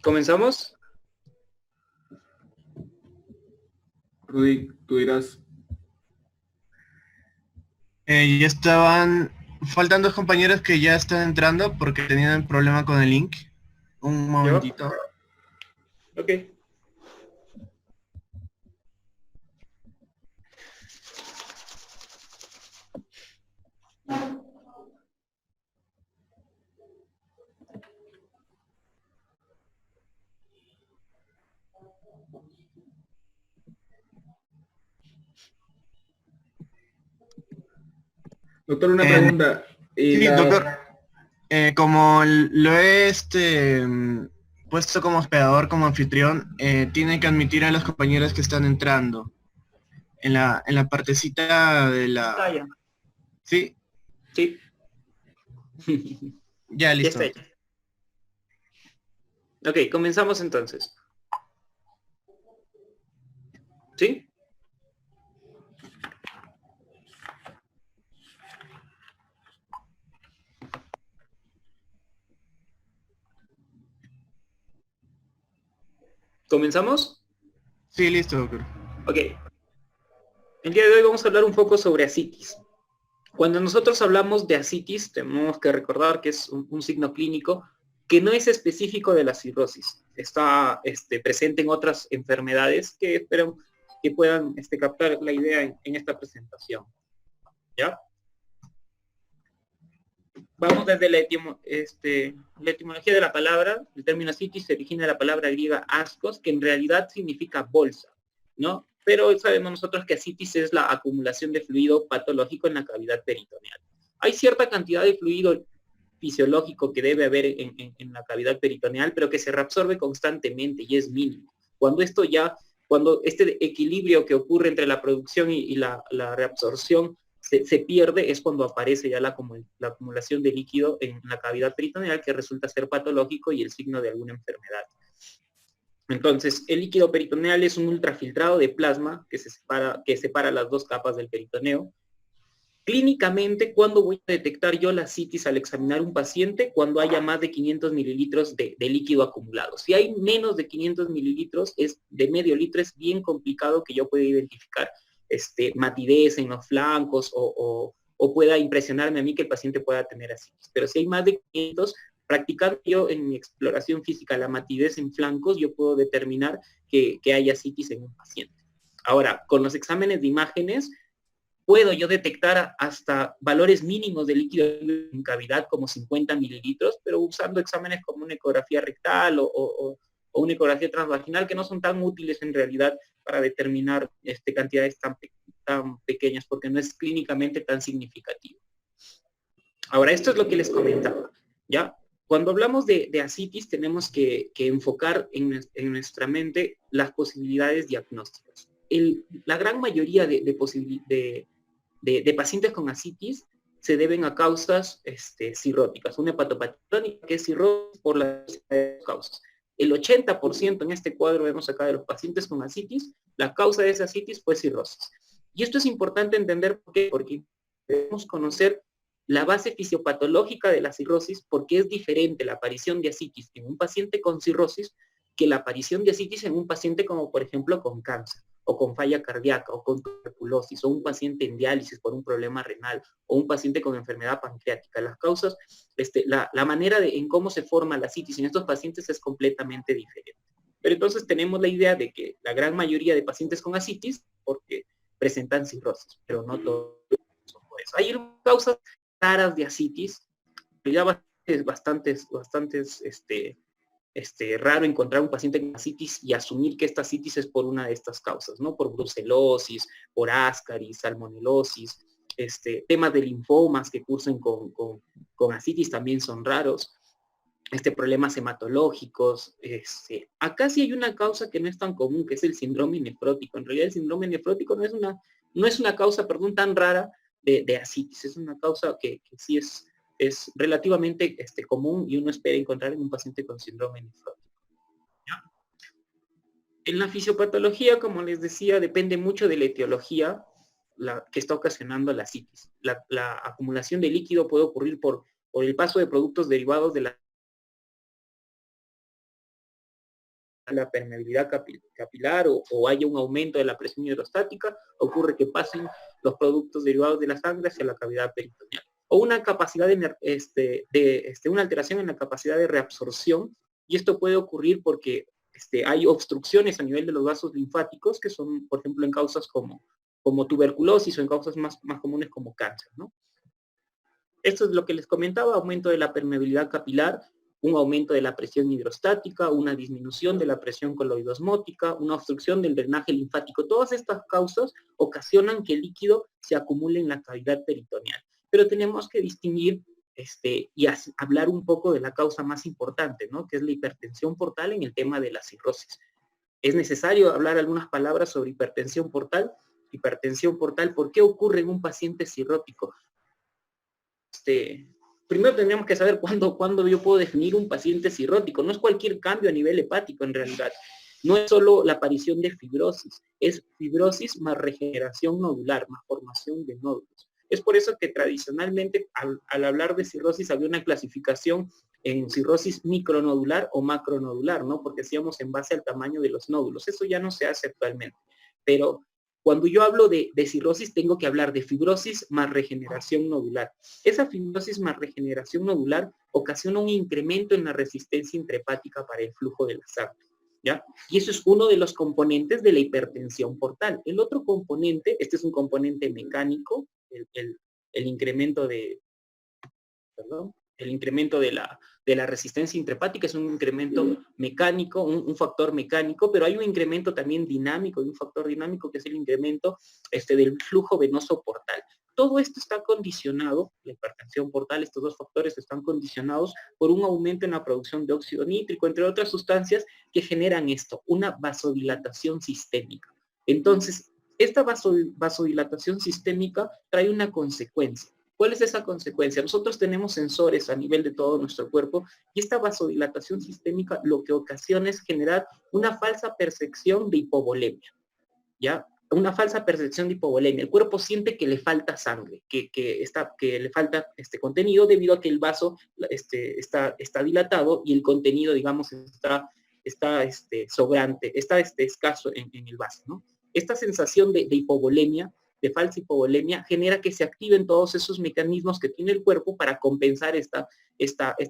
¿Comenzamos? Rudy, tú dirás. Ya estaban... Faltan dos compañeros que ya están entrando porque tenían problema con el link. Un momentito. Ok. Doctor, una pregunta. Sí, doctor. Como lo he puesto como hospedador, como anfitrión, tiene que admitir a los compañeros que están entrando. En la partecita de la... Ya. Sí, Sí. ya Ya listo. está hecho. Ok, comenzamos entonces. ¿Sí? ¿Comenzamos? Sí, listo, doctor. Ok. El día de hoy vamos a hablar un poco sobre ascitis. Cuando nosotros hablamos de ascitis, tenemos que recordar que es un signo clínico que no es específico de la cirrosis. Está presente en otras enfermedades que espero que puedan captar la idea en esta presentación. ¿Ya? Vamos desde la etimología de la palabra. El término ascitis se origina de la palabra griega ascos, que en realidad significa bolsa, ¿no? Pero sabemos nosotros que ascitis es la acumulación de fluido patológico en la cavidad peritoneal. Hay cierta cantidad de fluido fisiológico que debe haber en la cavidad peritoneal, pero que se reabsorbe constantemente y es mínimo. Cuando este equilibrio que ocurre entre la producción y la reabsorción se pierde, es cuando aparece ya la acumulación de líquido en la cavidad peritoneal, que resulta ser patológico y el signo de alguna enfermedad. Entonces, el líquido peritoneal es un ultrafiltrado de plasma que separa las dos capas del peritoneo. Clínicamente, ¿cuándo voy a detectar yo la ascitis al examinar un paciente? Cuando haya más de 500 mililitros de líquido acumulado. Si hay menos de 500 mililitros, es de medio litro, es bien complicado que yo pueda identificar matidez en los flancos o pueda impresionarme a mí que el paciente pueda tener ascitis. Pero si hay más de 500, practicando yo en mi exploración física la matidez en flancos, yo puedo determinar que hay ascitis en un paciente. Ahora, con los exámenes de imágenes, puedo yo detectar hasta valores mínimos de líquido en cavidad como 50 mililitros, pero usando exámenes como una ecografía rectal o una ecografía transvaginal, que no son tan útiles en realidad para determinar cantidades tan pequeñas, porque no es clínicamente tan significativo. Ahora, esto es lo que les comentaba, ¿ya? Cuando hablamos de ascitis, tenemos que enfocar en nuestra mente las posibilidades diagnósticas. La gran mayoría de pacientes con ascitis se deben a causas cirróticas, una hepatopatía crónica que es cirrosis por las causas. El 80% en este cuadro vemos acá de los pacientes con ascitis, la causa de esa ascitis fue cirrosis. Y esto es importante entender por qué, porque debemos conocer la base fisiopatológica de la cirrosis, porque es diferente la aparición de ascitis en un paciente con cirrosis que la aparición de ascitis en un paciente como por ejemplo con cáncer, o con falla cardíaca, o con tuberculosis, o un paciente en diálisis por un problema renal, o un paciente con enfermedad pancreática. Las causas, la manera en cómo se forma la ascitis en estos pacientes es completamente diferente. Pero entonces tenemos la idea de que la gran mayoría de pacientes con ascitis, porque presentan cirrosis, pero no todos son por eso. Hay causas raras de ascitis, ya bastantes, raro encontrar un paciente con ascitis y asumir que esta ascitis es por una de estas causas, ¿no? Por brucelosis, por ascaris, salmonelosis, temas de linfomas que cursen con ascitis también son raros, problemas hematológicos. Acá sí hay una causa que no es tan común, que es el síndrome nefrótico. En realidad el síndrome nefrótico no es una causa, perdón, tan rara de ascitis, es una causa que sí es relativamente común y uno espera encontrar en un paciente con síndrome nefrótico. ¿Ya? En la fisiopatología, como les decía, depende mucho de la etiología que está ocasionando la ascitis. La acumulación de líquido puede ocurrir por por el paso de productos derivados de la permeabilidad capilar o haya un aumento de la presión hidrostática, ocurre que pasen los productos derivados de la sangre hacia la cavidad peritoneal. O una capacidad una alteración en la capacidad de reabsorción, y esto puede ocurrir porque hay obstrucciones a nivel de los vasos linfáticos, que son, por ejemplo, en causas como tuberculosis o en causas más comunes como cáncer, ¿no? Esto es lo que les comentaba: aumento de la permeabilidad capilar, un aumento de la presión hidrostática, una disminución de la presión coloidosmótica, una obstrucción del drenaje linfático. Todas estas causas ocasionan que el líquido se acumule en la cavidad peritoneal. Pero tenemos que distinguir y hablar un poco de la causa más importante, ¿no? Que es la hipertensión portal en el tema de la cirrosis. Es necesario hablar algunas palabras sobre hipertensión portal. Hipertensión portal, ¿por qué ocurre en un paciente cirrótico? Primero tendríamos que saber cuándo yo puedo definir un paciente cirrótico. No es cualquier cambio a nivel hepático en realidad. No es solo la aparición de fibrosis, es fibrosis más regeneración nodular, más formación de nódulos. Es por eso que tradicionalmente al hablar de cirrosis había una clasificación en cirrosis micronodular o macronodular, ¿no? Porque hacíamos en base al tamaño de los nódulos. Eso ya no se hace actualmente. Pero cuando yo hablo de cirrosis, tengo que hablar de fibrosis más regeneración nodular. Esa fibrosis más regeneración nodular ocasiona un incremento en la resistencia intrahepática para el flujo de la sangre, ¿ya? Y eso es uno de los componentes de la hipertensión portal. El otro componente, este es un componente mecánico, el incremento de, el incremento de la resistencia intrahepática es un incremento mecánico, un factor mecánico, pero hay un incremento también dinámico, y un factor dinámico que es el incremento del flujo venoso portal. Todo esto está condicionado, la hipertensión portal, estos dos factores están condicionados por un aumento en la producción de óxido nítrico, entre otras sustancias que generan esto, una vasodilatación sistémica. Entonces, esta vasodilatación sistémica trae una consecuencia. ¿Cuál es esa consecuencia? Nosotros tenemos sensores a nivel de todo nuestro cuerpo y esta vasodilatación sistémica lo que ocasiona es generar una falsa percepción de hipovolemia, ¿ya? Una falsa percepción de hipovolemia. El cuerpo siente que le falta sangre, que le falta contenido debido a que el vaso está dilatado y el contenido, digamos, está sobrante, está escaso en el vaso, ¿no? Esta sensación de hipovolemia, de falsa hipovolemia, genera que se activen todos esos mecanismos que tiene el cuerpo para compensar esta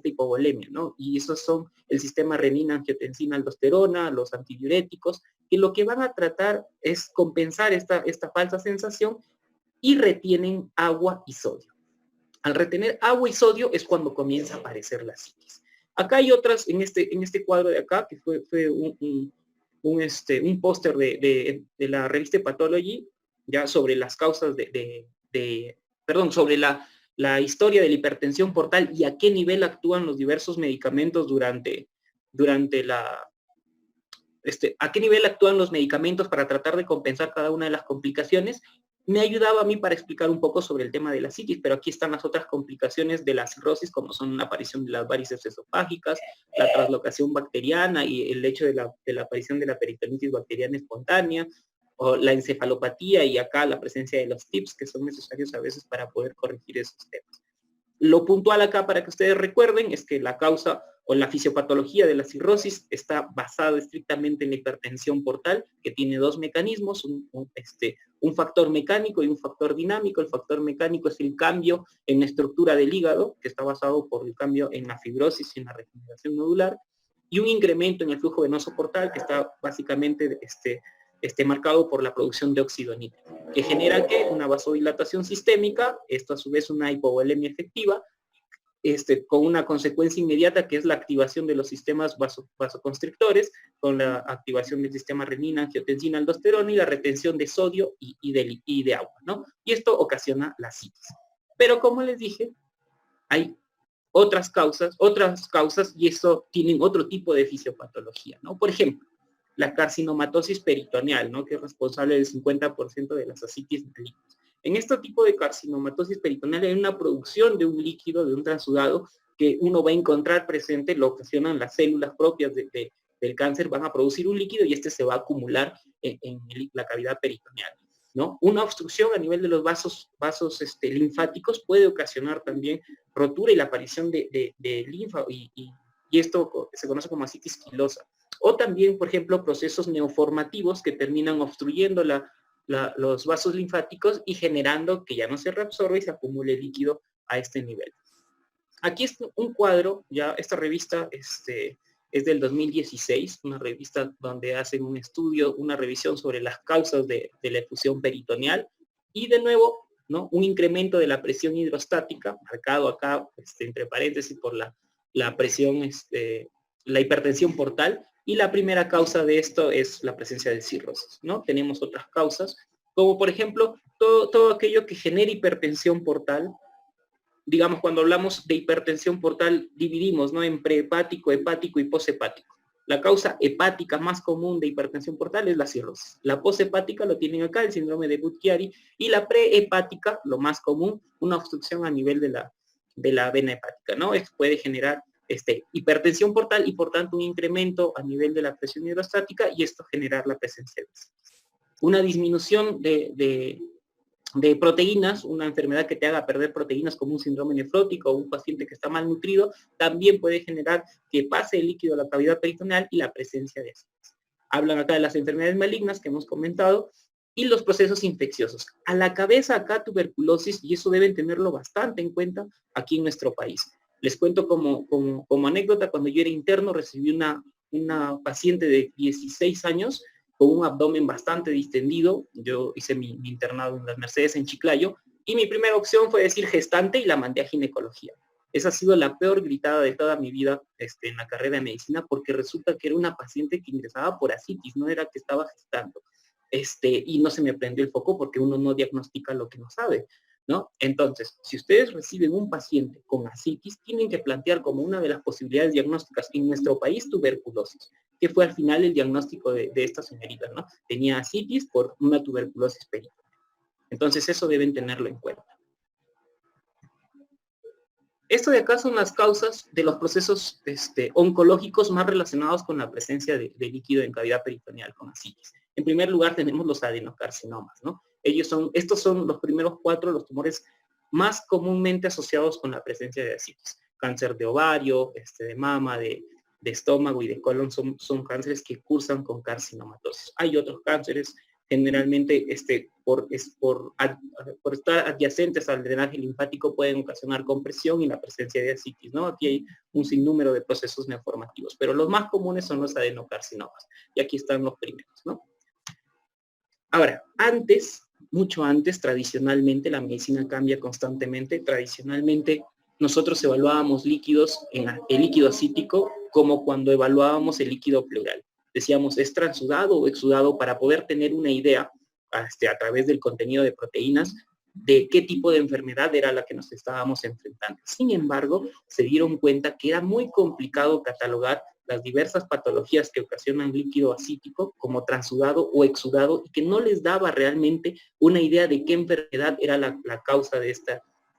hipovolemia, ¿no? Y esos son el sistema renina-angiotensina-aldosterona, los antidiuréticos, que lo que van a tratar es compensar esta falsa sensación y retienen agua y sodio. Al retener agua y sodio es cuando comienza a aparecer la citis. Acá hay otras, en este cuadro de acá, que fue un póster de la revista Pathology, ya sobre las causas sobre la historia de la hipertensión portal y a qué nivel actúan los diversos medicamentos a qué nivel actúan los medicamentos para tratar de compensar cada una de las complicaciones. Me ayudaba a mí para explicar un poco sobre el tema de la citis, pero aquí están las otras complicaciones de la cirrosis, como son la aparición de las varices esofágicas, la translocación bacteriana y el hecho de la aparición de la peritonitis bacteriana espontánea, o la encefalopatía y acá la presencia de los TIPS que son necesarios a veces para poder corregir esos temas. Lo puntual acá para que ustedes recuerden es que la causa o la fisiopatología de la cirrosis está basada estrictamente en la hipertensión portal, que tiene dos mecanismos, un factor mecánico y un factor dinámico. El factor mecánico es el cambio en la estructura del hígado, que está basado por el cambio en la fibrosis y en la regeneración nodular, y un incremento en el flujo venoso portal, que está básicamente marcado por la producción de óxido nítrico, que genera una vasodilatación sistémica, esto a su vez una hipovolemia efectiva, con una consecuencia inmediata que es la activación de los sistemas vasoconstrictores, con la activación del sistema renina, angiotensina, aldosterona y la retención de sodio y de agua, ¿no? Y esto ocasiona la citis. Pero como les dije, hay otras causas y eso tienen otro tipo de fisiopatología, ¿no? Por ejemplo, la carcinomatosis peritoneal, ¿no? Que es responsable del 50% de las ascitis malignas. En este tipo de carcinomatosis peritoneal hay una producción de un líquido, de un transudado, que uno va a encontrar presente, lo ocasionan las células propias del cáncer, van a producir un líquido y se va a acumular en la cavidad peritoneal. ¿no? Una obstrucción a nivel de los vasos linfáticos puede ocasionar también rotura y la aparición de linfa y esto se conoce como ascitis quilosa. O también, por ejemplo, procesos neoformativos que terminan obstruyendo los vasos linfáticos y generando que ya no se reabsorbe y se acumule líquido a este nivel. Aquí es un cuadro, ya esta revista es del 2016, una revista donde hacen un estudio, una revisión sobre las causas de la efusión peritoneal y de nuevo, ¿no? Un incremento de la presión hidrostática, marcado acá entre paréntesis por la presión, la hipertensión portal, y la primera causa de esto es la presencia de cirrosis, ¿no? Tenemos otras causas, como por ejemplo, todo aquello que genera hipertensión portal. Digamos, cuando hablamos de hipertensión portal, dividimos, ¿no? En prehepático, hepático y poshepático. La causa hepática más común de hipertensión portal es la cirrosis. La poshepática lo tienen acá, el síndrome de Budd-Chiari, y la prehepática, lo más común, una obstrucción a nivel de la vena hepática, ¿no? Esto puede generar hipertensión portal y por tanto un incremento a nivel de la presión hidrostática y esto generar la presencia de una disminución de proteínas, una enfermedad que te haga perder proteínas como un síndrome nefrótico o un paciente que está malnutrido, también puede generar que pase el líquido a la cavidad peritoneal y la presencia de ascitis. Hablan acá de las enfermedades malignas que hemos comentado y los procesos infecciosos. A la cabeza acá tuberculosis y eso deben tenerlo bastante en cuenta aquí en nuestro país. Les cuento como anécdota, cuando yo era interno recibí una paciente de 16 años con un abdomen bastante distendido. Yo hice mi internado en las Mercedes en Chiclayo y mi primera opción fue decir gestante y la mandé a ginecología. Esa ha sido la peor gritada de toda mi vida en la carrera de medicina porque resulta que era una paciente que ingresaba por ascitis, no era que estaba gestando. Y no se me prendió el foco porque uno no diagnostica lo que no sabe, ¿no? Entonces, si ustedes reciben un paciente con ascitis, tienen que plantear como una de las posibilidades diagnósticas en nuestro país tuberculosis, que fue al final el diagnóstico de esta señorita, ¿no? Tenía ascitis por una tuberculosis peritoneal. Entonces, eso deben tenerlo en cuenta. Esto de acá son las causas de los procesos oncológicos más relacionados con la presencia de líquido en cavidad peritoneal con ascitis. En primer lugar tenemos los adenocarcinomas, ¿no? Estos son los primeros 4, los tumores más comúnmente asociados con la presencia de ascitis. Cáncer de ovario, de mama, de estómago y de colon son cánceres que cursan con carcinomatosis. Hay otros cánceres, generalmente por estar adyacentes al drenaje linfático pueden ocasionar compresión y la presencia de ascitis, ¿no? Aquí hay un sinnúmero de procesos neoformativos, pero los más comunes son los adenocarcinomas. Y aquí están los primeros, ¿no? Ahora, mucho antes, tradicionalmente, la medicina cambia constantemente. Tradicionalmente, nosotros evaluábamos líquidos, el líquido ascítico, como cuando evaluábamos el líquido pleural. Decíamos, ¿es transudado o exudado? Para poder tener una idea, a través del contenido de proteínas, de qué tipo de enfermedad era la que nos estábamos enfrentando. Sin embargo, se dieron cuenta que era muy complicado catalogar las diversas patologías que ocasionan líquido ascítico como transudado o exudado y que no les daba realmente una idea de qué enfermedad era la causa de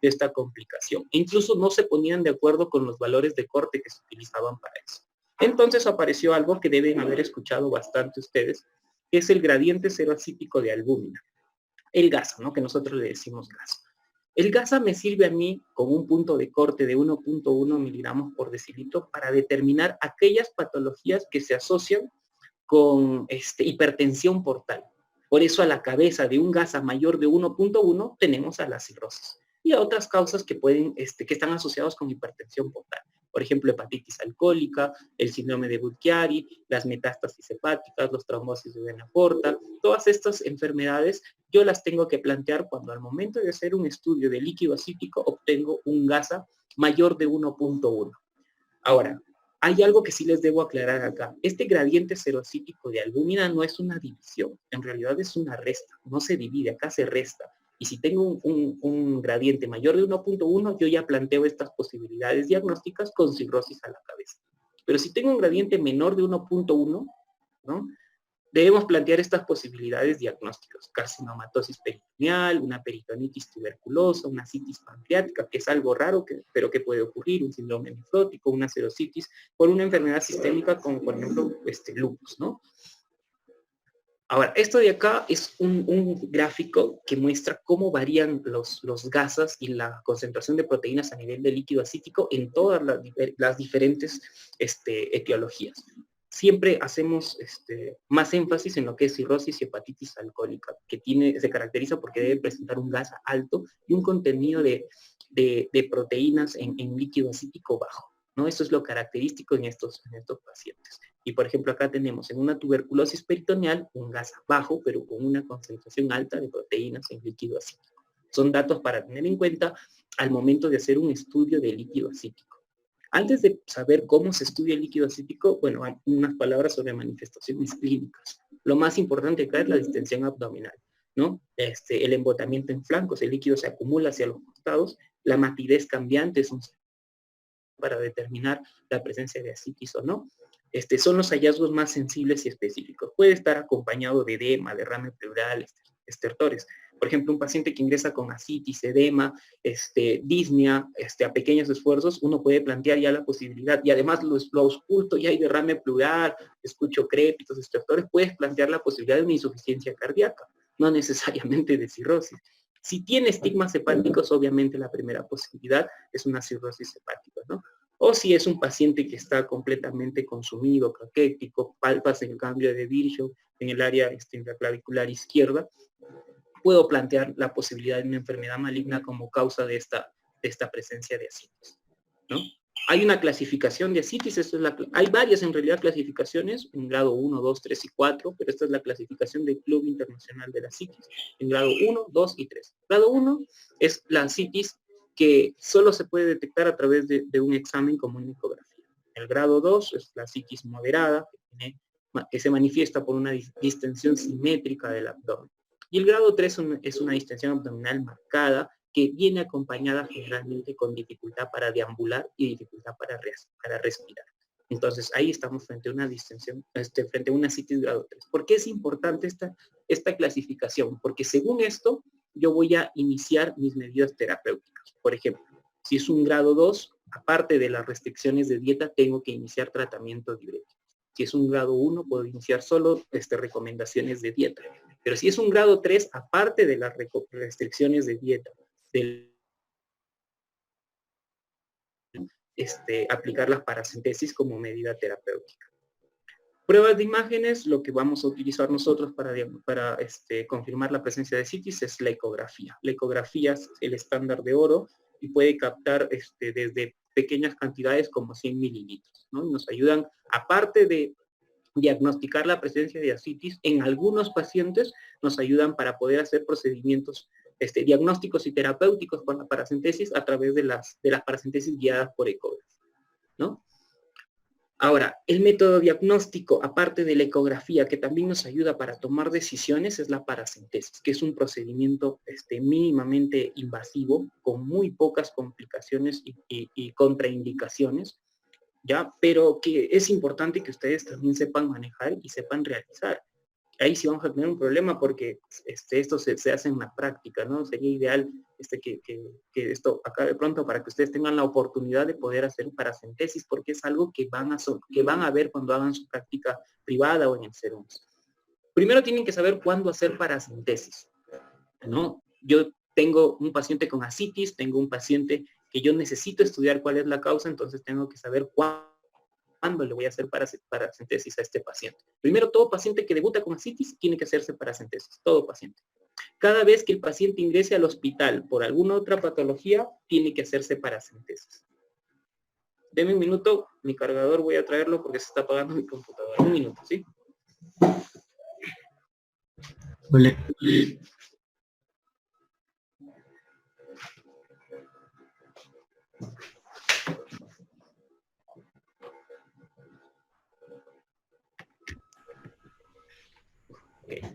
esta complicación. E incluso no se ponían de acuerdo con los valores de corte que se utilizaban para eso. Entonces apareció algo que deben haber escuchado bastante ustedes, que es el gradiente cero ascítico de albúmina. El GASA, ¿no? Que nosotros le decimos GASA. El GASA me sirve a mí con un punto de corte de 1.1 miligramos por decilitro para determinar aquellas patologías que se asocian con hipertensión portal. Por eso a la cabeza de un GASA mayor de 1.1 tenemos a la cirrosis y a otras causas que que están asociados con hipertensión portal. Por ejemplo, hepatitis alcohólica, el síndrome de Budd-Chiari, las metástasis hepáticas, los trombosis de vena porta. Todas estas enfermedades yo las tengo que plantear cuando al momento de hacer un estudio de líquido ascítico obtengo un GASA mayor de 1.1. Ahora, hay algo que sí les debo aclarar acá. Este gradiente seroascítico de albúmina no es una división, en realidad es una resta, no se divide, acá se resta. Y si tengo un gradiente mayor de 1.1, yo ya planteo estas posibilidades diagnósticas con cirrosis a la cabeza. Pero si tengo un gradiente menor de 1.1, ¿no? Debemos plantear estas posibilidades diagnósticas: carcinomatosis peritoneal, una peritonitis tuberculosa, una citis pancreática, que es algo raro, pero que puede ocurrir, un síndrome nefrótico, una serositis, por una enfermedad sistémica como por ejemplo lupus, ¿no? Ahora, esto de acá es un gráfico que muestra cómo varían los gases y la concentración de proteínas a nivel de líquido acítico en todas las diferentes etiologías. Siempre hacemos más énfasis en lo que es cirrosis y hepatitis alcohólica, que se caracteriza porque debe presentar un gas alto y un contenido de proteínas en líquido acítico bajo, ¿no? Eso es lo característico en estos pacientes. Y por ejemplo, acá tenemos en una tuberculosis peritoneal un gas bajo, pero con una concentración alta de proteínas en líquido acítico. Son datos para tener en cuenta al momento de hacer un estudio de líquido acítico. Antes de saber cómo se estudia el líquido acítico, bueno, hay unas palabras sobre manifestaciones clínicas. Lo más importante acá es la distensión abdominal, ¿no? El embotamiento en flancos, el líquido se acumula hacia los costados, la matidez cambiante es un para determinar la presencia de ascitis o no. Son los hallazgos más sensibles y específicos. Puede estar acompañado de edema, derrame pleural, estertores. Por ejemplo, un paciente que ingresa con ascitis, edema, disnea, a pequeños esfuerzos, uno puede plantear ya la posibilidad, y además lo ausculto y hay derrame pleural, escucho crépitos, estertores, puedes plantear la posibilidad de una insuficiencia cardíaca, no necesariamente de cirrosis. Si tiene estigmas hepáticos, obviamente la primera posibilidad es una cirrosis hepática, ¿no? O si es un paciente que está completamente consumido, caquético, palpas en el cambio de Virchow en el área intraclavicular izquierda, puedo plantear la posibilidad de una enfermedad maligna como causa de esta presencia de ascitis, ¿no? Hay una clasificación de ascitis, hay varias en realidad clasificaciones, en grado 1, 2, 3 y 4, pero esta es la clasificación del Club Internacional de la Ascitis, en grado 1, 2 y 3. Grado 1 es la ascitis que solo se puede detectar a través de un examen como una ecografía. El grado 2 es la ascitis moderada, que se manifiesta por una distensión simétrica del abdomen. Y el grado 3 es una distensión abdominal marcada, que viene acompañada generalmente con dificultad para deambular y dificultad para respirar. Entonces, ahí estamos frente a una distensión, frente a una ascitis grado 3. ¿Por qué es importante esta clasificación? Porque según esto, yo voy a iniciar mis medidas terapéuticas. Por ejemplo, si es un grado 2, aparte de las restricciones de dieta, tengo que iniciar tratamiento diurético. Si es un grado 1, puedo iniciar solo recomendaciones de dieta. Pero si es un grado 3, aparte de las restricciones de dieta, aplicar la paracentesis como medida terapéutica. Pruebas de imágenes, lo que vamos a utilizar nosotros para confirmar la presencia de ascitis es la ecografía. La ecografía es el estándar de oro y puede captar desde pequeñas cantidades como 100 mililitros, ¿no? Y nos ayudan, aparte de diagnosticar la presencia de ascitis, en algunos pacientes nos ayudan para poder hacer procedimientos diagnósticos y terapéuticos con la paracentesis a través de las paracentesis guiadas por ecografía, ¿no? Ahora, el método diagnóstico, aparte de la ecografía, que también nos ayuda para tomar decisiones, es la paracentesis, que es un procedimiento mínimamente invasivo, con muy pocas complicaciones y contraindicaciones, ¿ya? Pero que es importante que ustedes también sepan manejar y sepan realizar. Ahí sí vamos a tener un problema porque esto se hace en la práctica, ¿no? Sería ideal que esto acabe pronto para que ustedes tengan la oportunidad de poder hacer paracentesis, porque es algo que van a ver cuando hagan su práctica privada o en el CERUMS. Primero tienen que saber cuándo hacer paracentesis, ¿no? Yo tengo un paciente con ascitis, tengo un paciente que yo necesito estudiar cuál es la causa, entonces tengo que saber cuándo le voy a hacer paracentesis a este paciente. Primero, todo paciente que debuta con ascitis tiene que hacerse paracentesis, todo paciente. Cada vez que el paciente ingrese al hospital por alguna otra patología, tiene que hacerse paracentesis. Deme un minuto, mi cargador voy a traerlo porque se está apagando mi computadora. Un minuto, ¿sí? Vale.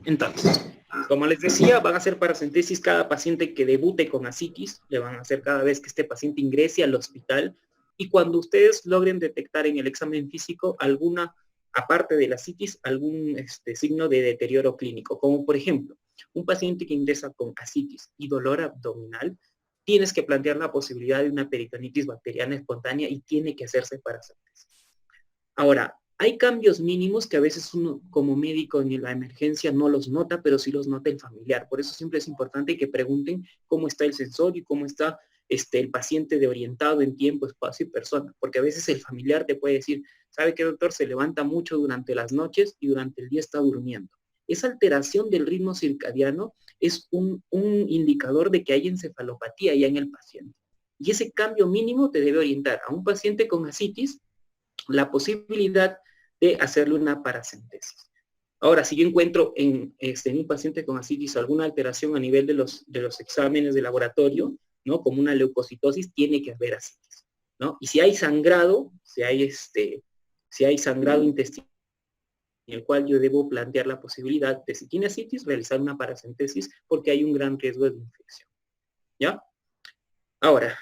Entonces, como les decía, van a hacer paracentesis cada paciente que debute con ascitis, le van a hacer cada vez que este paciente ingrese al hospital, y cuando ustedes logren detectar en el examen físico alguna, aparte de la ascitis, algún signo de deterioro clínico, como por ejemplo, un paciente que ingresa con ascitis y dolor abdominal, tienes que plantear la posibilidad de una peritonitis bacteriana espontánea y tiene que hacerse paracentesis. Ahora, Hay cambios mínimos que a veces uno como médico en la emergencia no los nota, pero sí los nota el familiar. Por eso siempre es importante que pregunten cómo está el sensor y cómo está el paciente de orientado en tiempo, espacio y persona. Porque a veces el familiar te puede decir, ¿sabe qué, doctor? Se levanta mucho durante las noches y durante el día está durmiendo. Esa alteración del ritmo circadiano es un indicador de que hay encefalopatía ya en el paciente. Y ese cambio mínimo te debe orientar a un paciente con ascitis la posibilidad de hacerle una paracentesis. Ahora, si yo encuentro en un paciente con ascitis alguna alteración a nivel de los exámenes de laboratorio, ¿no? Como una leucocitosis, tiene que haber ascitis, ¿no? Y si hay sangrado, si hay sangrado intestinal, en el cual yo debo plantear la posibilidad de, si tiene ascitis, realizar una paracentesis porque hay un gran riesgo de infección, ¿ya? Ahora,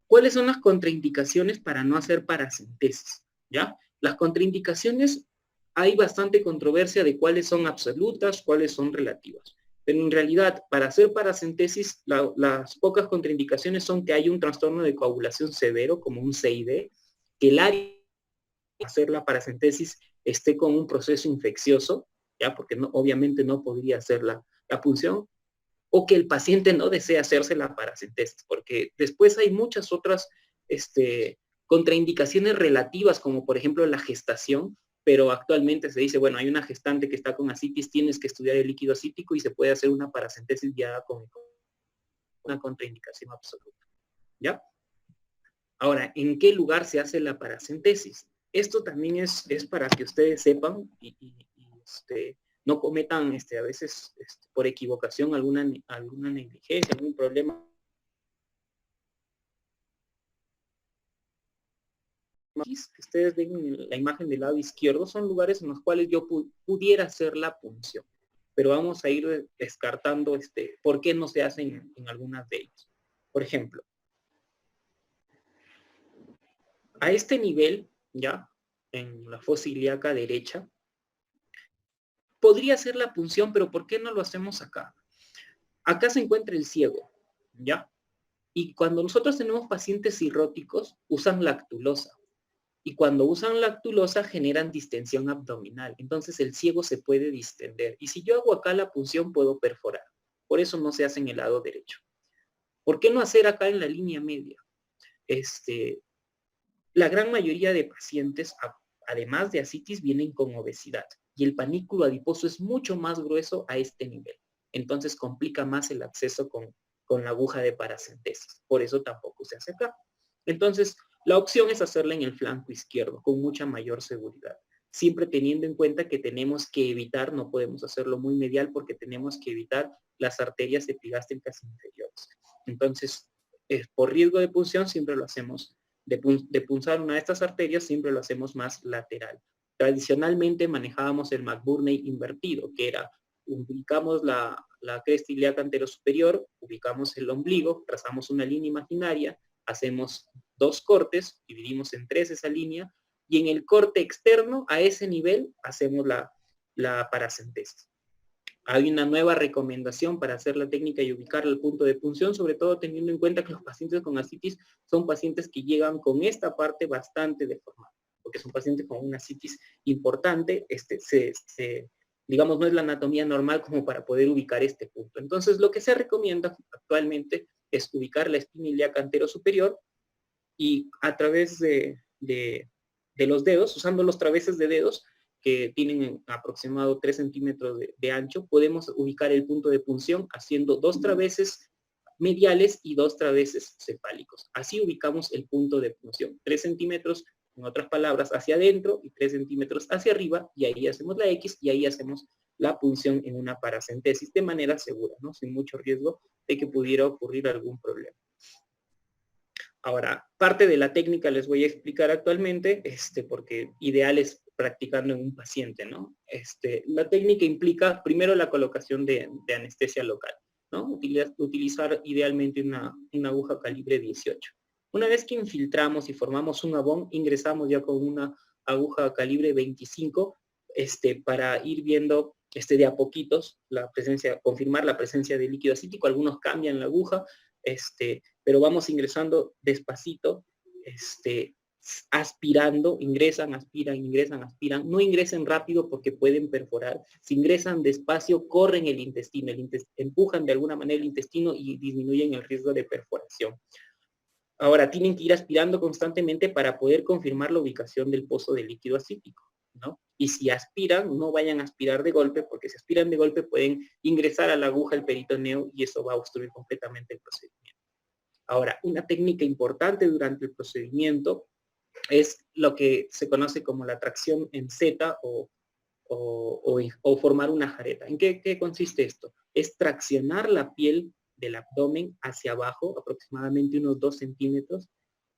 ¿cuáles son las contraindicaciones para no hacer paracentesis? ¿Ya? Las contraindicaciones, hay bastante controversia de cuáles son absolutas, cuáles son relativas. Pero en realidad, para hacer paracentesis, las pocas contraindicaciones son que hay un trastorno de coagulación severo, como un CID, que el área de hacer la paracentesis esté con un proceso infeccioso, ¿ya? Porque no, obviamente no podría hacer la punción, o que el paciente no desea hacerse la paracentesis, porque después hay muchas otras contraindicaciones relativas, como por ejemplo la gestación, pero actualmente se dice, bueno, hay una gestante que está con ascitis, tienes que estudiar el líquido ascítico y se puede hacer una paracentesis ya con una contraindicación absoluta, ¿ya? Ahora, ¿en qué lugar se hace la paracentesis? Esto también es para que ustedes sepan y no cometan a veces por equivocación alguna negligencia, algún problema. Que ustedes ven en la imagen del lado izquierdo son lugares en los cuales yo pudiera hacer la punción, pero vamos a ir descartando por qué no se hacen en algunas de ellas. Por ejemplo, a este nivel, ya, en la fosa ilíaca derecha, podría hacer la punción, pero ¿por qué no lo hacemos acá? Acá se encuentra el ciego, ¿ya? Y cuando nosotros tenemos pacientes cirróticos, usan lactulosa. Y cuando usan lactulosa generan distensión abdominal. Entonces el ciego se puede distender. Y si yo hago acá la punción, puedo perforar. Por eso no se hace en el lado derecho. ¿Por qué no hacer acá en la línea media? La gran mayoría de pacientes, además de ascitis, vienen con obesidad. Y el panículo adiposo es mucho más grueso a este nivel. Entonces complica más el acceso con la aguja de paracentesis. Por eso tampoco se hace acá. Entonces, la opción es hacerla en el flanco izquierdo, con mucha mayor seguridad. Siempre teniendo en cuenta que tenemos que evitar, no podemos hacerlo muy medial porque tenemos que evitar las arterias epigástricas inferiores. Entonces, por riesgo de punción, siempre lo hacemos, de punzar una de estas arterias, siempre lo hacemos más lateral. Tradicionalmente manejábamos el McBurney invertido, que era, ubicamos la cresta ilíaca anterosuperior, ubicamos el ombligo, trazamos una línea imaginaria, hacemos 2 cortes, dividimos en 3 esa línea, y en el corte externo, a ese nivel, hacemos la paracentesis. Hay una nueva recomendación para hacer la técnica y ubicar el punto de punción, sobre todo teniendo en cuenta que los pacientes con ascitis son pacientes que llegan con esta parte bastante deformada, porque son pacientes con una ascitis importante, digamos, no es la anatomía normal como para poder ubicar este punto. Entonces, lo que se recomienda actualmente es ubicar la espina ilíaca anterosuperior y a través de los dedos, usando los traveses de dedos, que tienen aproximado 3 centímetros de ancho, podemos ubicar el punto de punción haciendo 2 traveses mediales y 2 traveses cefálicos. Así ubicamos el punto de punción. 3 centímetros, en otras palabras, hacia adentro y 3 centímetros hacia arriba, y ahí hacemos la X y ahí hacemos la punción en una paracentesis de manera segura, ¿no? Sin mucho riesgo de que pudiera ocurrir algún problema. Ahora, parte de la técnica les voy a explicar actualmente, porque ideal es practicando en un paciente, ¿no? La técnica implica primero la colocación de anestesia local, ¿no? Utilizar idealmente una aguja calibre 18. Una vez que infiltramos y formamos un abón, ingresamos ya con una aguja calibre 25, para ir viendo de a poquitos confirmar la presencia de líquido acítico. Algunos cambian la aguja, pero vamos ingresando despacito, aspirando, ingresan, aspiran, ingresan, aspiran, no ingresen rápido porque pueden perforar, si ingresan despacio, corren el intestino, empujan de alguna manera el intestino y disminuyen el riesgo de perforación. Ahora, tienen que ir aspirando constantemente para poder confirmar la ubicación del pozo de líquido asítico, ¿no? Y si aspiran, no vayan a aspirar de golpe, porque si aspiran de golpe pueden ingresar a la aguja el peritoneo y eso va a obstruir completamente el procedimiento. Ahora, una técnica importante durante el procedimiento es lo que se conoce como la tracción en Z o formar una jareta. ¿En qué consiste esto? Es traccionar la piel del abdomen hacia abajo, aproximadamente unos 2 centímetros,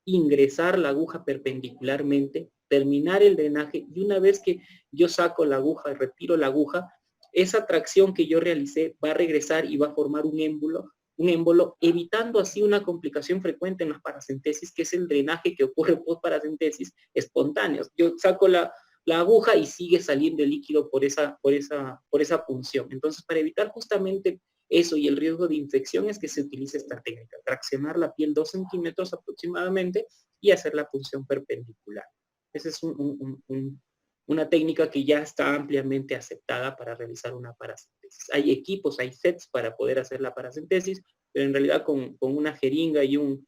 ingresar la aguja perpendicularmente, terminar el drenaje y una vez que yo saco la aguja, retiro la aguja, esa tracción que yo realicé va a regresar y va a formar un émbolo, evitando así una complicación frecuente en las paracentesis, que es el drenaje que ocurre post paracentesis espontáneo. Yo saco la aguja y sigue saliendo el líquido por esa punción. Entonces, para evitar justamente eso y el riesgo de infección es que se utiliza esta técnica, traccionar la piel 2 centímetros aproximadamente y hacer la punción perpendicular. Esa es una técnica que ya está ampliamente aceptada para realizar una paracentesis. Hay equipos, hay sets para poder hacer la paracentesis, pero en realidad con una jeringa y un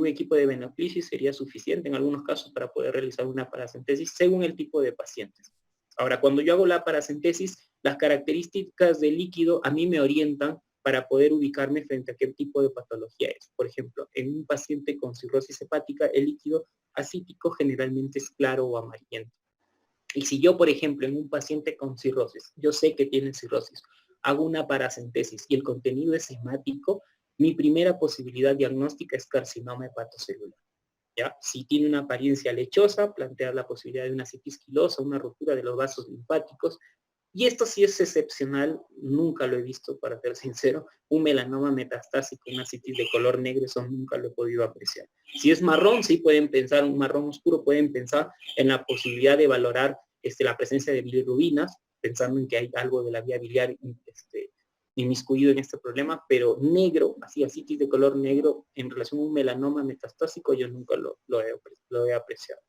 equipo de venoclisis sería suficiente en algunos casos para poder realizar una paracentesis según el tipo de pacientes. Ahora, cuando yo hago la paracentesis, las características del líquido a mí me orientan para poder ubicarme frente a qué tipo de patología es. Por ejemplo, en un paciente con cirrosis hepática, el líquido asítico generalmente es claro o amarillento. Y si yo, por ejemplo, en un paciente con cirrosis, yo sé que tiene cirrosis, hago una paracentesis y el contenido es hemático, mi primera posibilidad diagnóstica es carcinoma hepatocelular. ¿Ya? Si tiene una apariencia lechosa, plantear la posibilidad de una citis quilosa, una ruptura de los vasos linfáticos. Y esto sí es excepcional, nunca lo he visto, para ser sincero. Un melanoma metastásico, una citis de color negro, eso nunca lo he podido apreciar. Si es marrón, sí pueden pensar, un marrón oscuro, pueden pensar en la posibilidad de valorar la presencia de bilirrubinas, pensando en que hay algo de la vía biliar inmiscuido en este problema, pero negro, así citis de color negro, en relación a un melanoma metastásico, yo nunca lo he apreciado.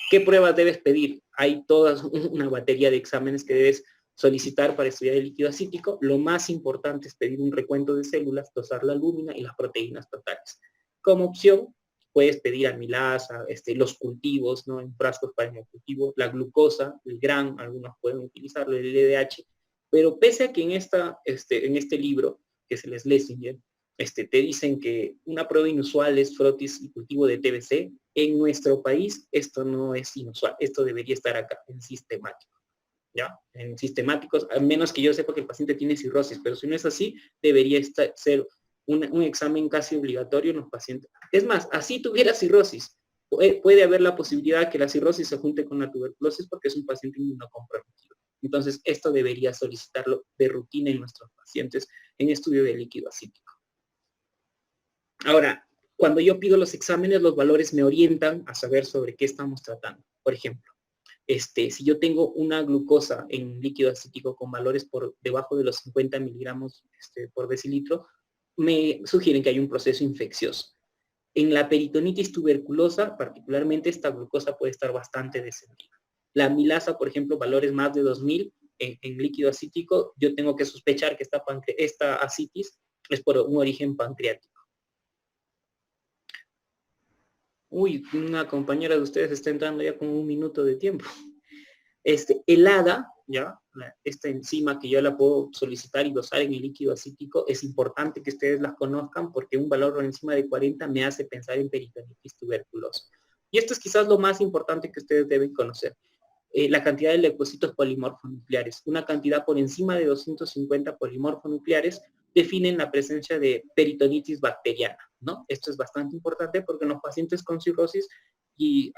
¿Qué pruebas debes pedir? Hay toda una batería de exámenes que debes solicitar para estudiar el líquido asítico. Lo más importante es pedir un recuento de células, dosar la albúmina y las proteínas totales. Como opción, puedes pedir amilasa, los cultivos, ¿no? En frascos para el cultivo, la glucosa, el GRAM, algunos pueden utilizarlo, el LDH, pero pese a que en este libro, que es el Schlesinger, te dicen que una prueba inusual es frotis y cultivo de TBC, en nuestro país esto no es inusual, esto debería estar acá, en sistemático, ¿ya? En sistemáticos, al menos que yo sepa que el paciente tiene cirrosis, pero si no es así, debería ser un examen casi obligatorio en los pacientes. Es más, así tuviera cirrosis, puede haber la posibilidad que la cirrosis se junte con la tuberculosis porque es un paciente inmunocomprometido. Entonces, esto debería solicitarlo de rutina en nuestros pacientes en estudio de líquido asítico. Ahora, cuando yo pido los exámenes, los valores me orientan a saber sobre qué estamos tratando. Por ejemplo, si yo tengo una glucosa en líquido asítico con valores por debajo de los 50 miligramos por decilitro, me sugieren que hay un proceso infeccioso. En la peritonitis tuberculosa, particularmente, esta glucosa puede estar bastante descendida. La amilasa, por ejemplo, valores más de 2000 en líquido asítico, yo tengo que sospechar que esta asitis es por un origen pancreático. Uy, una compañera de ustedes está entrando ya con 1 minuto de tiempo. El ADA, ¿ya? Esta enzima que yo la puedo solicitar y dosar en el líquido asítico, es importante que ustedes las conozcan porque un valor por encima de 40 me hace pensar en peritonitis tuberculosa. Y esto es quizás lo más importante que ustedes deben conocer. La cantidad de leucocitos polimorfonucleares. Una cantidad por encima de 250 polimorfonucleares definen la presencia de peritonitis bacteriana, ¿no? Esto es bastante importante porque en los pacientes con cirrosis y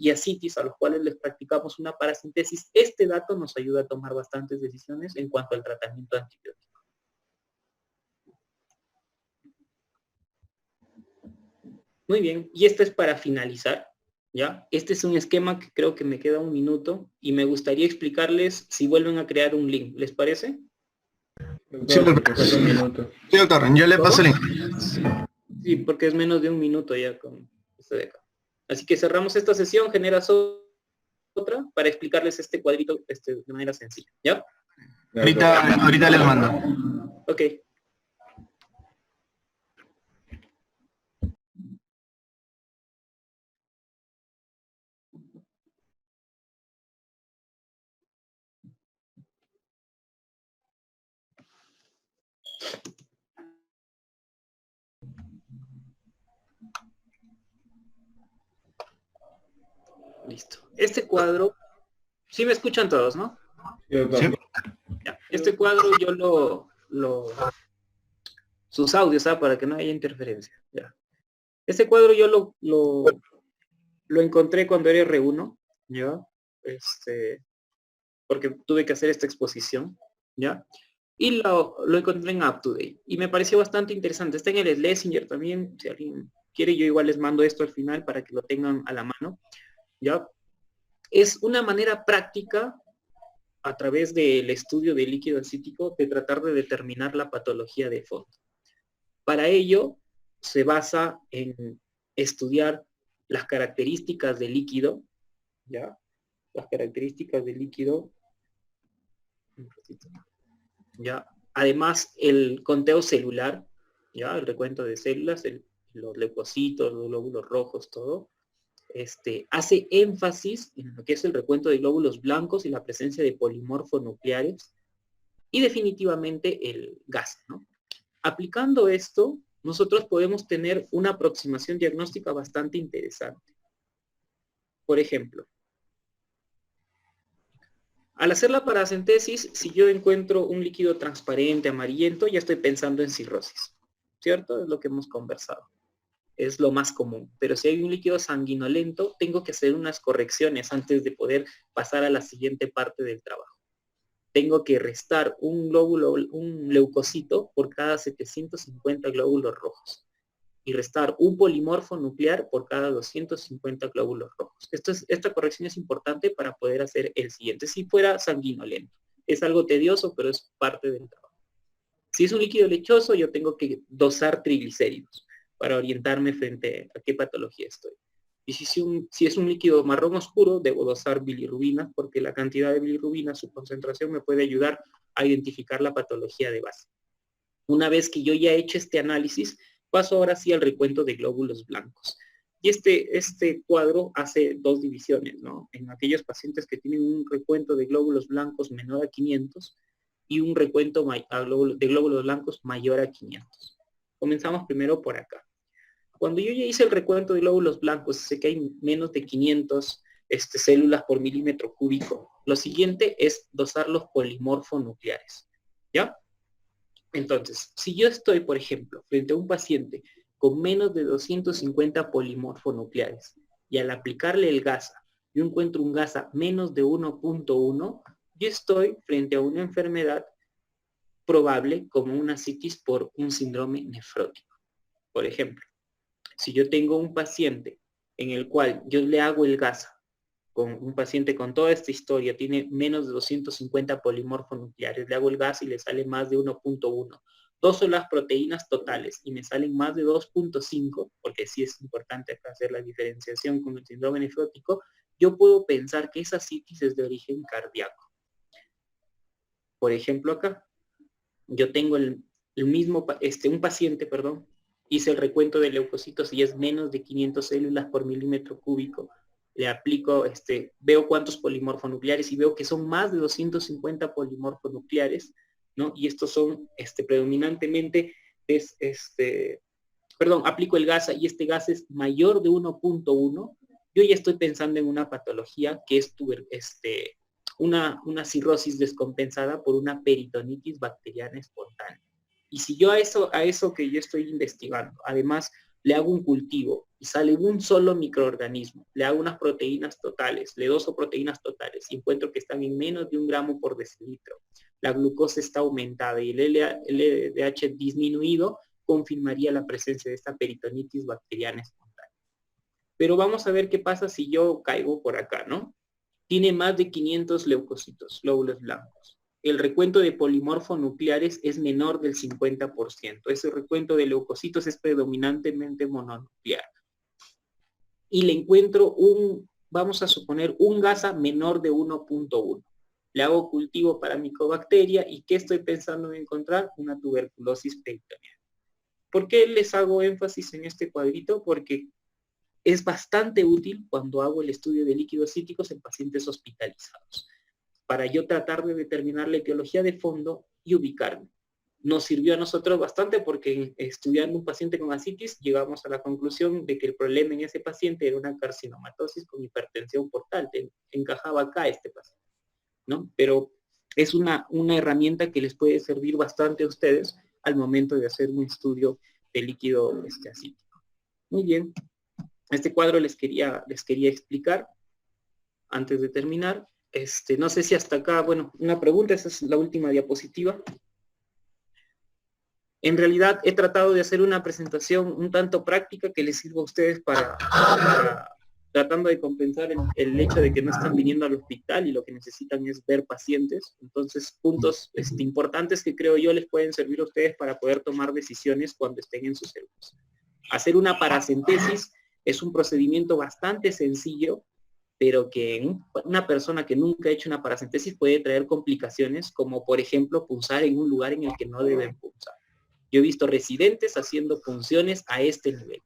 asitis a los cuales les practicamos una paracentesis, este dato nos ayuda a tomar bastantes decisiones en cuanto al tratamiento antibiótico. Muy bien, y esto es para finalizar, ¿ya? Este es un esquema que creo que me queda 1 minuto y me gustaría explicarles si vuelven a crear un link, ¿les parece? Sí, doctor, yo le paso el link. Sí, porque es menos de 1 minuto ya con esto de acá. Así que cerramos esta sesión, generas otra para explicarles este cuadrito de manera sencilla, ¿ya? Ahorita les mando. Ok. Listo. Este cuadro, sí me escuchan todos, ¿no? Sí. Ya. Este cuadro yo sus audios, ¿ah? Para que no haya interferencia. Ya. Este cuadro yo lo encontré cuando era R1, ¿ya? Porque tuve que hacer esta exposición, ¿ya? Y lo encontré en UpToDate. Y me pareció bastante interesante. Está en el Schlesinger también. Si alguien quiere, yo igual les mando esto al final para que lo tengan a la mano, ¿ya? Es una manera práctica, a través del estudio del líquido acítico, de tratar de determinar la patología de fondo. Para ello, se basa en estudiar las características del líquido, ¿ya? Las características del líquido, ¿ya? Además, el conteo celular, ¿ya? El recuento de células, los leucocitos, los glóbulos rojos, todo. Hace énfasis en lo que es el recuento de glóbulos blancos y la presencia de polimorfonucleares, y definitivamente el gas, ¿no? Aplicando esto, nosotros podemos tener una aproximación diagnóstica bastante interesante. Por ejemplo, al hacer la paracentesis, si yo encuentro un líquido transparente, amarillento, ya estoy pensando en cirrosis, ¿cierto? Es lo que hemos conversado. Es lo más común. Pero si hay un líquido sanguinolento, tengo que hacer unas correcciones antes de poder pasar a la siguiente parte del trabajo. Tengo que restar un leucocito por cada 750 glóbulos rojos y restar un polimorfo nuclear por cada 250 glóbulos rojos. Esta corrección es importante para poder hacer el siguiente. Si fuera sanguinolento, es algo tedioso, pero es parte del trabajo. Si es un líquido lechoso, yo tengo que dosar triglicéridos para orientarme frente a qué patología estoy. Y si es un líquido marrón oscuro, debo dosar bilirrubina, porque la cantidad de bilirrubina, su concentración, me puede ayudar a identificar la patología de base. Una vez que yo ya he hecho este análisis, paso ahora sí al recuento de glóbulos blancos. Y este cuadro hace dos divisiones, ¿no? En aquellos pacientes que tienen un recuento de glóbulos blancos menor a 500 y un recuento de glóbulos blancos mayor a 500. Comenzamos primero por acá. Cuando yo ya hice el recuento de glóbulos blancos, sé que hay menos de 500 células por milímetro cúbico. Lo siguiente es dosar los polimorfonucleares, ¿ya? Entonces, si yo estoy, por ejemplo, frente a un paciente con menos de 250 polimorfonucleares y al aplicarle el GASA, yo encuentro un GASA menos de 1.1, yo estoy frente a una enfermedad probable como una citis por un síndrome nefrótico. Por ejemplo, si yo tengo un paciente en el cual yo le hago el GASA, con un paciente con toda esta historia, tiene menos de 250 polimorfonucleares, le hago el GASA y le sale más de 1.1. Dos son las proteínas totales y me salen más de 2.5, porque sí es importante hacer la diferenciación con el síndrome nefrótico, yo puedo pensar que esa citis es de origen cardíaco. Por ejemplo, acá, yo tengo un paciente, hice el recuento de leucocitos y es menos de 500 células por milímetro cúbico. Le aplico, veo cuántos polimorfonucleares y veo que son más de 250 polimorfonucleares, ¿no? Y estos son predominantemente, aplico el GASA y este gas es mayor de 1.1, yo ya estoy pensando en una patología que es una cirrosis descompensada por una peritonitis bacteriana espontánea. Y si yo a eso que yo estoy investigando, además le hago un cultivo y sale un solo microorganismo, le hago unas proteínas totales, le doso proteínas totales y encuentro que están en menos de 1 gramo por decilitro, la glucosa está aumentada y el LDH disminuido, confirmaría la presencia de esta peritonitis bacteriana espontánea. Pero vamos a ver qué pasa si yo caigo por acá, ¿no? Tiene más de 500 leucocitos, glóbulos blancos. El recuento de polimorfonucleares es menor del 50%. Ese recuento de leucocitos es predominantemente mononuclear. y le encuentro vamos a suponer, un gasa menor de 1.1. Le hago cultivo para micobacteria y ¿qué estoy pensando en encontrar? Una tuberculosis peritoneal. ¿Por qué les hago énfasis en este cuadrito? Porque es bastante útil cuando hago el estudio de líquidos cíticos en pacientes hospitalizados, para yo tratar de determinar la etiología de fondo y ubicarme. Nos sirvió a nosotros bastante porque estudiando un paciente con ascitis llegamos a la conclusión de que el problema en ese paciente era una carcinomatosis con hipertensión portal. Encajaba acá este paciente, ¿no? Pero es una herramienta que les puede servir bastante a ustedes al momento de hacer un estudio de líquido acítico. Muy bien. Este cuadro les quería explicar antes de terminar. No sé si hasta acá, bueno, una pregunta, esa es la última diapositiva. En realidad he tratado de hacer una presentación un tanto práctica que les sirva a ustedes para tratando de compensar el hecho de que no están viniendo al hospital y lo que necesitan es ver pacientes. Entonces, puntos importantes que creo yo les pueden servir a ustedes para poder tomar decisiones cuando estén en sus servicios. Hacer una paracentesis es un procedimiento bastante sencillo, pero que en una persona que nunca ha hecho una paracentesis puede traer complicaciones, como por ejemplo punzar en un lugar en el que no deben punzar. Yo he visto residentes haciendo punciones a este nivel,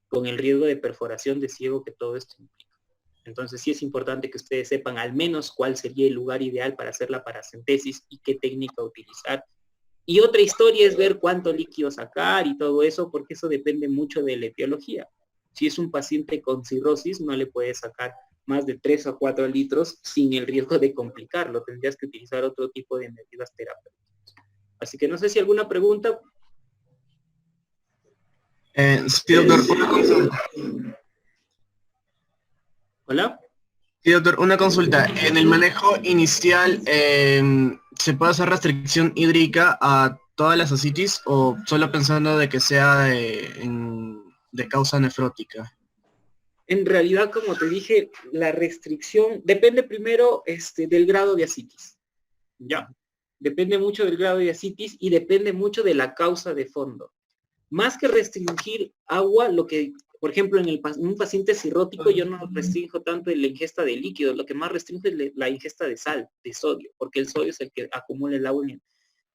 con el riesgo de perforación de ciego que todo esto implica. Entonces sí es importante que ustedes sepan al menos cuál sería el lugar ideal para hacer la paracentesis y qué técnica utilizar. Y otra historia es ver cuánto líquido sacar y todo eso, porque eso depende mucho de la etiología. Si es un paciente con cirrosis, no le puedes sacar más de 3 o 4 litros sin el riesgo de complicarlo. Tendrías que utilizar otro tipo de medidas terapéuticas. Así que no sé si alguna pregunta. Sí, doctor, una consulta. ¿Hola? Sí, doctor, una consulta. En el manejo inicial, ¿se puede hacer restricción hídrica a todas las ascitis o solo pensando de que sea de causa nefrótica? En realidad, como te dije, la restricción depende primero del grado de ascitis. Ya. Depende mucho del grado de ascitis y depende mucho de la causa de fondo. Más que restringir agua, lo que, por ejemplo, en un paciente cirrótico yo no restringo tanto en la ingesta de líquidos, lo que más restringo es la ingesta de sal, de sodio, porque el sodio es el que acumula el agua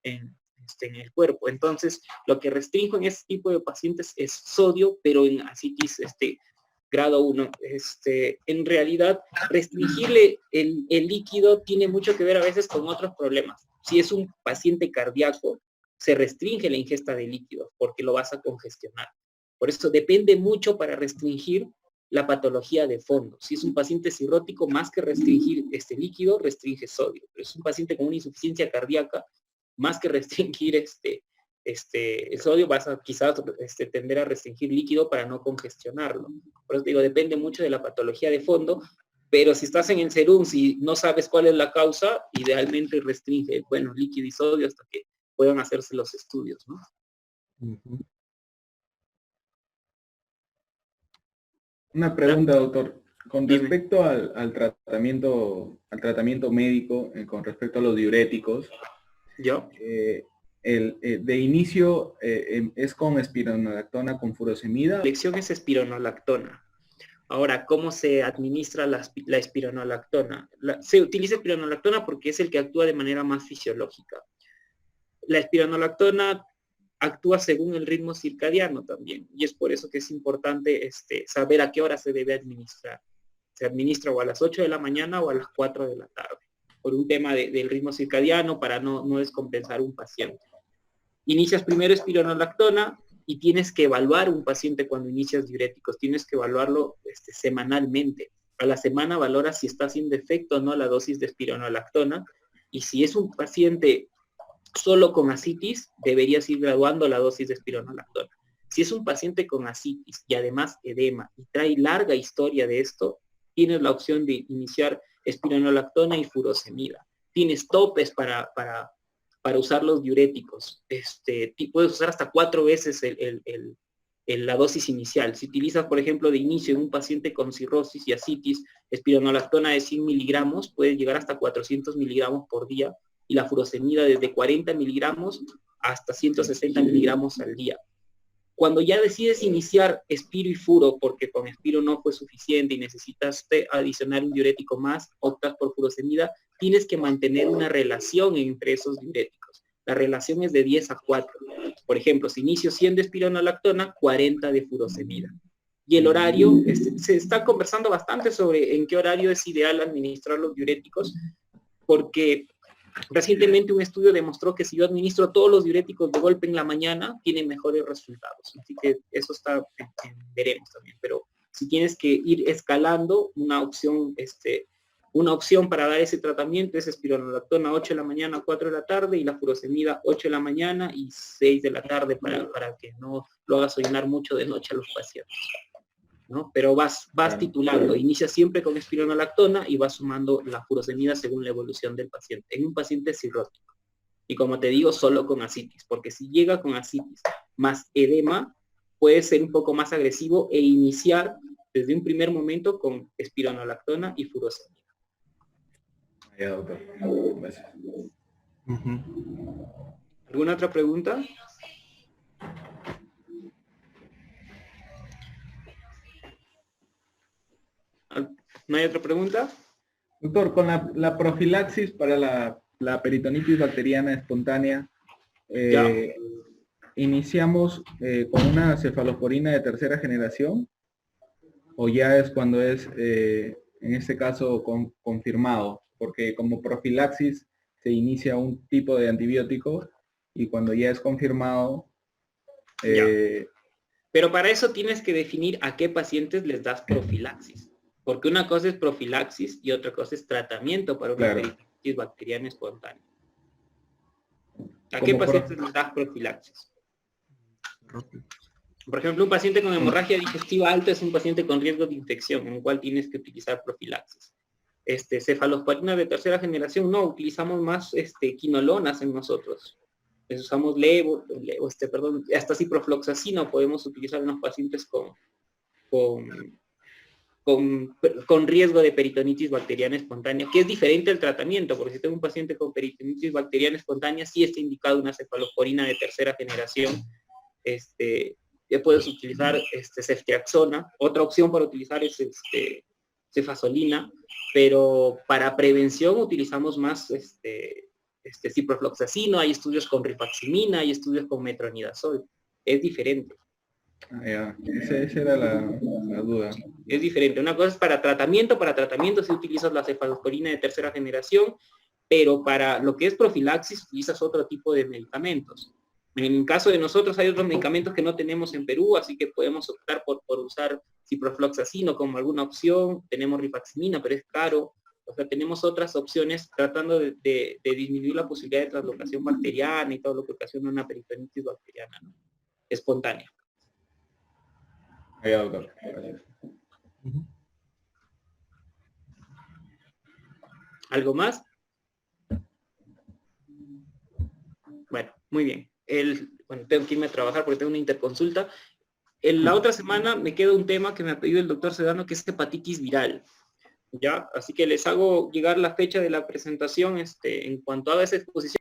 en el cuerpo. Entonces, lo que restringo en este tipo de pacientes es sodio, pero en ascitis grado 1. En realidad, restringirle el líquido tiene mucho que ver a veces con otros problemas. Si es un paciente cardíaco, se restringe la ingesta de líquidos porque lo vas a congestionar. Por eso depende mucho para restringir la patología de fondo. Si es un paciente cirrótico, más que restringir este líquido, restringe sodio. Pero es un paciente con una insuficiencia cardíaca, más que restringir el sodio, vas a quizás tender a restringir líquido para no congestionarlo. Por eso digo, depende mucho de la patología de fondo, pero si estás en el serum, si no sabes cuál es la causa, idealmente restringe, bueno, líquido y sodio hasta que puedan hacerse los estudios, ¿no? Una pregunta, doctor. Con Dime. respecto al tratamiento médico, con respecto a los diuréticos, ¿Yo? de inicio es con espironolactona con furosemida. La elección es espironolactona. Ahora, ¿cómo se administra la espironolactona? Se utiliza espironolactona porque es el que actúa de manera más fisiológica. La espironolactona actúa según el ritmo circadiano también, y es por eso que es importante saber a qué hora se debe administrar. Se administra o a las 8 de la mañana o a las 4 de la tarde, por un tema del ritmo circadiano para no descompensar un paciente. Inicias primero espironolactona y tienes que evaluar un paciente cuando inicias diuréticos, tienes que evaluarlo semanalmente. A la semana valoras si está haciendo efecto o no la dosis de espironolactona, y si es un paciente solo con ascitis, deberías ir graduando la dosis de espironolactona. Si es un paciente con ascitis y además edema y trae larga historia de esto, tienes la opción de iniciar espironolactona y furosemida. Tienes topes para usar los diuréticos. Puedes usar hasta 4 veces la dosis inicial. Si utilizas, por ejemplo, de inicio en un paciente con cirrosis y ascitis, espironolactona de 100 miligramos, puede llegar hasta 400 miligramos por día, y la furosemida desde 40 miligramos hasta 160 miligramos al día. Cuando ya decides iniciar Espiro y Furo, porque con Espiro no fue suficiente y necesitaste adicionar un diurético más, optas por furosemida, tienes que mantener una relación entre esos diuréticos. La relación es de 10 a 4. Por ejemplo, si inicio 100 de espironolactona, 40 de furosemida. Y el horario, se está conversando bastante sobre en qué horario es ideal administrar los diuréticos, porque recientemente un estudio demostró que si yo administro todos los diuréticos de golpe en la mañana, tiene mejores resultados. Así que eso está, veremos también. Pero si tienes que ir escalando, una opción para dar ese tratamiento es espironolactona 8 de la mañana, 4 de la tarde, y la furosemida 8 de la mañana y 6 de la tarde para que no lo hagas soñar mucho de noche a los pacientes, ¿no? Pero vas titulando, inicia siempre con espironolactona y vas sumando la furosemida según la evolución del paciente, en un paciente cirrótico. Y como te digo, solo con ascitis, porque si llega con ascitis más edema, puede ser un poco más agresivo e iniciar desde un primer momento con espironolactona y furosemida. Ya, doctor. Gracias. ¿Alguna otra pregunta? ¿No hay otra pregunta? Doctor, con la profilaxis para la peritonitis bacteriana espontánea, ¿iniciamos con una cefalosporina de tercera generación? ¿O ya es cuando es, en este caso, confirmado? Porque como profilaxis se inicia un tipo de antibiótico y cuando ya es confirmado... Pero para eso tienes que definir a qué pacientes les das profilaxis. Porque una cosa es profilaxis y otra cosa es tratamiento para una peritonitis bacteriana espontánea. ¿A qué pacientes les das profilaxis? Por ejemplo, un paciente con hemorragia digestiva alta es un paciente con riesgo de infección, en el cual tienes que utilizar profilaxis. Cefalosporina de tercera generación, no, utilizamos más quinolonas en nosotros. Les usamos hasta ciprofloxacino podemos utilizar en los pacientes con riesgo de peritonitis bacteriana espontánea, que es diferente al tratamiento, porque si tengo un paciente con peritonitis bacteriana espontánea, sí está indicado una cefalosporina de tercera generación. Ya puedes utilizar ceftriaxona. Otra opción para utilizar es cefazolina, pero para prevención utilizamos más ciprofloxacino. Hay estudios con rifaximina, hay estudios con metronidazol. Es diferente. Esa era la duda. Es diferente. Una cosa es para tratamiento si utilizas la cefalosporina de tercera generación, pero para lo que es profilaxis utilizas otro tipo de medicamentos. En el caso de nosotros hay otros medicamentos que no tenemos en Perú, así que podemos optar por usar ciprofloxacino como alguna opción. Tenemos rifaximina, pero es caro. O sea, tenemos otras opciones tratando de disminuir la posibilidad de translocación bacteriana y todo lo que ocasiona una peritonitis bacteriana, ¿no? Espontánea. Ya, doctor. Gracias. ¿Algo más? Bueno, muy bien. Tengo que irme a trabajar porque tengo una interconsulta. La otra semana me queda un tema que me ha pedido el doctor Sedano, que es hepatitis viral. ¿Ya? Así que les hago llegar la fecha de la presentación en cuanto haga esa exposición.